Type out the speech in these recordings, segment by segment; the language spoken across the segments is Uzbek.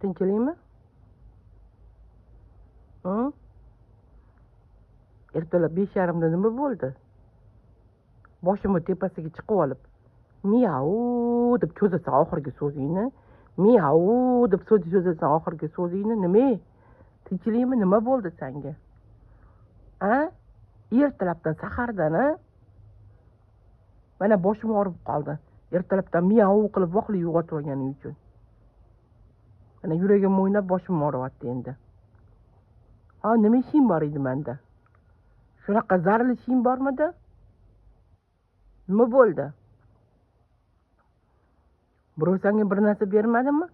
Tinchlikmi? Ertalab 5:30da nima bo'ldi? Boshimni tepasiga chiqib olib, miau deb cho'zasan oxirgi so'zingni. Miau deb cho'zasan oxirgi so'zingni. Nima? Tinchlikmi? Nima bo'ldi senga? Ertalabdan sahardan, mana boshim og'rib qoldi. Ertalabdan miau qilib voqli uyg'otib olganing uchun. Mana yuragim o'ynab boshim og'riyapti endi. Nima ishing bor edi menda? Shunaqa zaril ishing bormidi? Nima bo'ldi? Birov senga bir narsa bermadimi?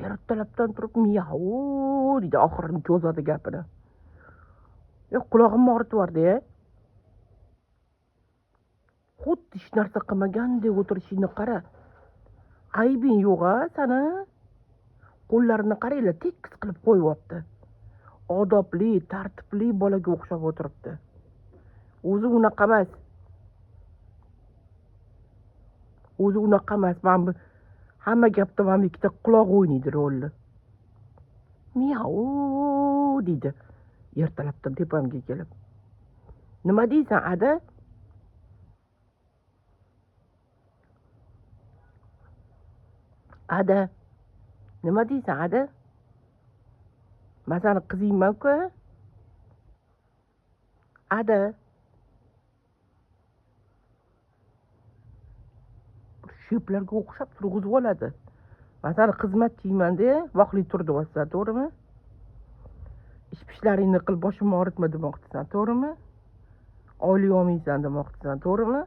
Ertalabdan turib miau deydi, oxirini cho'zadi gapini. Qulog'imni og'ritib yubordi. Xuddi hech narsa qilmagandek o'tirishingni qara. Aybing yo'q-a sani? Qo'llarini qaranglar, tekis qilib qo'yibdi. Odobli, tartibli bolaga o'xshab o'tiribdi. O'zi unaqa emas. Mana hamma gapda mana ikkita quloq o'ynaydi rolni. Miau deydi ertalabdan tepamga kelib. Nima deysan, Ada? Ada, nima deysan, Ada? Men seni qizingman-ku. Ada. Sheplarga o'xshab turg'izib oladi. Men seni xizmatchiyman-da, vaqtli tur deyapsan, to'g'rimi? Ish-pishlaringni qil, boshimni og'ritma demoqchisan, to'g'rimi? Oylik olmaysan demoqchisan, to'g'rimi?